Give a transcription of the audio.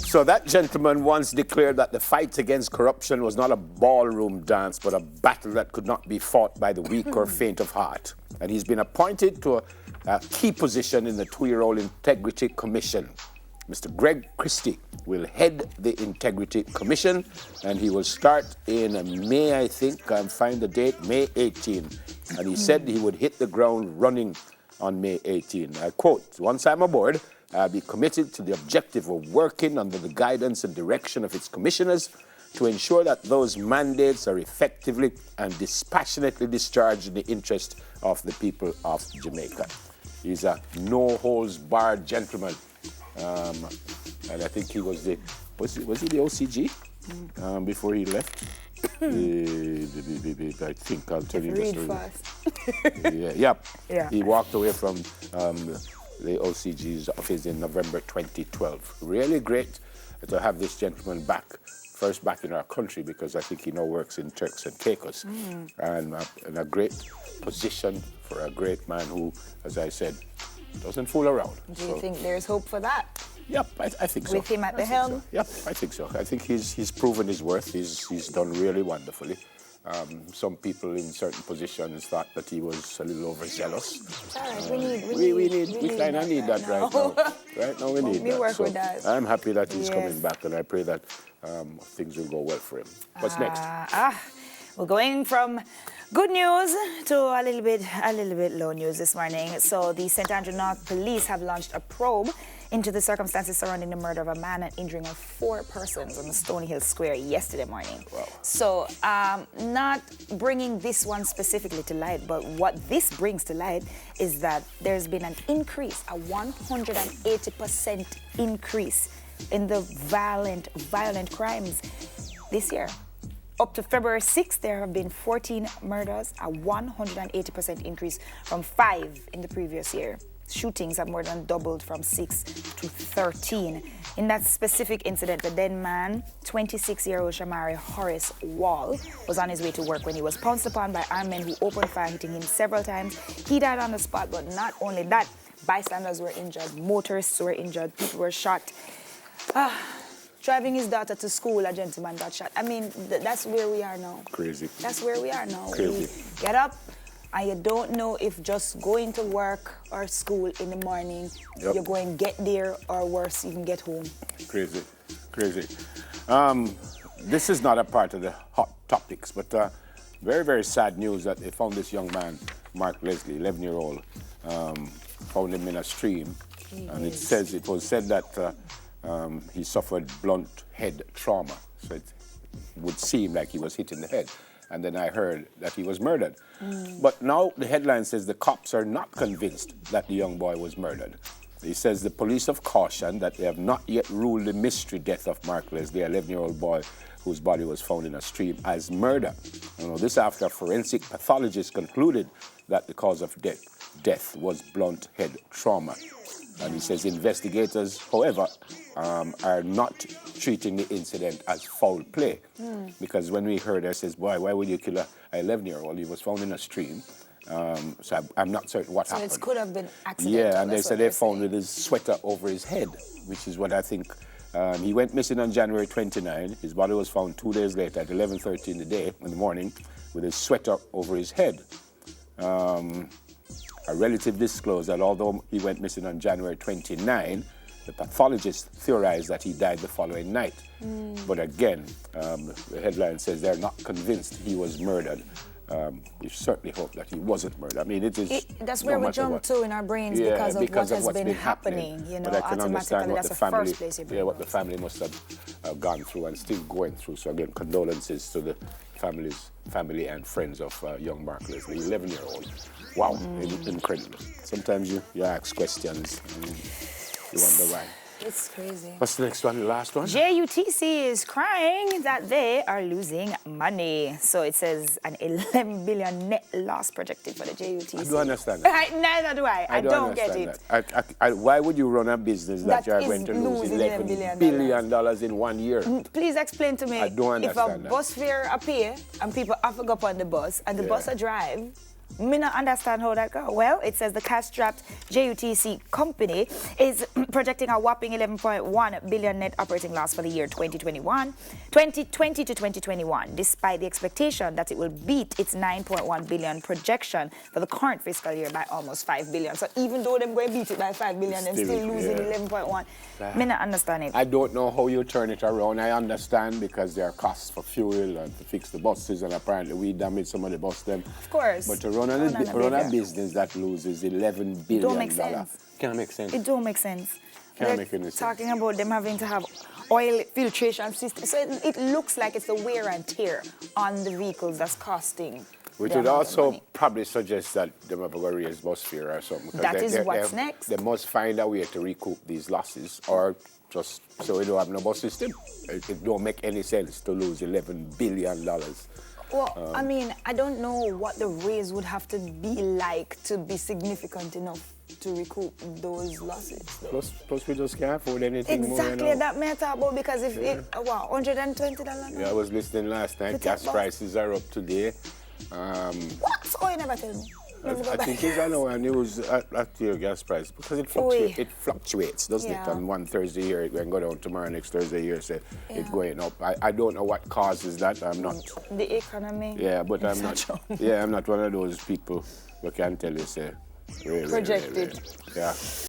So that gentleman once declared that the fight against corruption was not a ballroom dance, but a battle that could not be fought by the weak or faint of heart. And he's been appointed to a key position in the 2-year-old Integrity Commission. Mr. Greg Christie will head the Integrity Commission, and he will start in May, I think, find the date, May 18. And he said he would hit the ground running on May 18. I quote, "Once I'm aboard, I'll be committed to the objective of working under the guidance and direction of its commissioners to ensure that those mandates are effectively and dispassionately discharged in the interest of the people of Jamaica." He's a no-holds-barred gentleman. And I think he was was he the OCG before he left? I think I'll tell you the story. Yeah. He walked away from the OCG's office in November 2012. Really great to have this gentleman back in our country, because I think he now works in Turks and Caicos, and in a great position for a great man who, as I said, doesn't fool around. Do you think there's hope for that? Yep, I think so. With him at the helm? So. Yep, I think so. I think he's proven his worth. He's done really wonderfully. Some people in certain positions thought that he was a little overzealous. We kind of need that right now. Right now we need that. Work with that. I'm happy that he's coming back, and I pray that things will go well for him. What's next? We're going from good news to a little bit low news this morning. So the St. Andrew North Police have launched a probe into the circumstances surrounding the murder of a man and injuring of 4 persons on the Stony Hill Square yesterday morning. Wow. So not bringing this one specifically to light, but what this brings to light is that there's been an increase, a 180% increase in the violent crimes this year. Up to February 6th, there have been 14 murders, a 180% increase from 5 in the previous year. Shootings have more than doubled from 6 to 13. In that specific incident, the dead man, 26-year-old Shamari Horace Wall, was on his way to work when he was pounced upon by armed men who opened fire, hitting him several times. He died on the spot, but not only that, bystanders were injured, motorists were injured, people were shot. Driving his daughter to school, a gentleman got shot. I mean, that's where we are now. Crazy. That's where we are now. Crazy. We get up, and you don't know if just going to work or school in the morning, you're going to get there, or worse, you can get home. Crazy. This is not a part of the hot topics, but very, very sad news that they found this young man, Mark Leslie, 11-year-old, found him in a stream. And it was said that he suffered blunt head trauma. So it would seem like he was hit in the head. And then I heard that he was murdered. But now the headline says the cops are not convinced that the young boy was murdered. He says the police have cautioned that they have not yet ruled the mystery death of Mark Leslie, an 11-year-old boy whose body was found in a stream, as murder. This after a forensic pathologist concluded that the cause of death was blunt head trauma. And he says investigators, however, are not treating the incident as foul play. Because when we heard it, says, boy, why would you kill an 11-year-old? He was found in a stream. So I'm not certain what happened. So it could have been accidental. Yeah, and they said they found with his sweater over his head, which is what I think. He went missing on January 29. His body was found 2 days later at 11:30 in the morning with his sweater over his head. A relative disclosed that although he went missing on January 29, the pathologist theorized that he died the following night. But again, the headline says they're not convinced he was murdered. We certainly hope that he wasn't murdered. I mean, that's where we jump to in our brains because of what has been happening. You know, but I can understand what the family, what the family must have gone through and still going through. So again, condolences to the family and friends of young Mark Leslie, 11-year-old. Wow, incredible. Sometimes you ask questions and you wonder why. It's crazy. What's the next one, the last one? JUTC is crying that they are losing money. So it says an 11 billion net loss projected for the JUTC. I don't understand that. Neither do I. I don't get it. Why would you run a business that you are going to lose $11 billion in 1 year? Please explain to me. I don't understand if a bus fare appear and people have to go up on the bus and the bus a drive, me not understand how that go. Well, it says the cash-strapped JUTC company is projecting a whopping 11.1 billion net operating loss for the year 2020 to 2021, despite the expectation that it will beat its 9.1 billion projection for the current fiscal year by almost 5 billion. So even though they're going to beat it by 5 billion, they're still losing 11.1. I not understand it. I don't know how you turn it around. I understand because there are costs for fuel and to fix the buses, and apparently we damaged some of the bus them. Of course. But to run a business that loses $11 billion. Don't make sense. Can't make sense. It don't make sense. Can't make any sense. Talking about them having to have oil filtration system. So it looks like it's the wear and tear on the vehicles that's costing. Which would also probably suggest that they might go raise bus fare or something. That is what's next. They must find a way to recoup these losses, or just so we don't have no bus system. It don't make any sense to lose $11 billion. Well, I mean, I don't know what the raise would have to be like to be significant enough to recoup those losses. Plus we just can't afford anything more. Exactly, that may talk about, because if it, wow, $120 now? Yeah, I was listening last night. Gas prices are up today. What? Oh, you never tell me. I think it's on our news at your gas price, because it fluctuates, doesn't it? On one Thursday here, it can go down tomorrow, next Thursday here, so it's going up. I don't know what causes that. I'm not. The economy. Yeah, but I'm not. Yeah, I'm not one of those people who can tell you, say, projected. Yeah.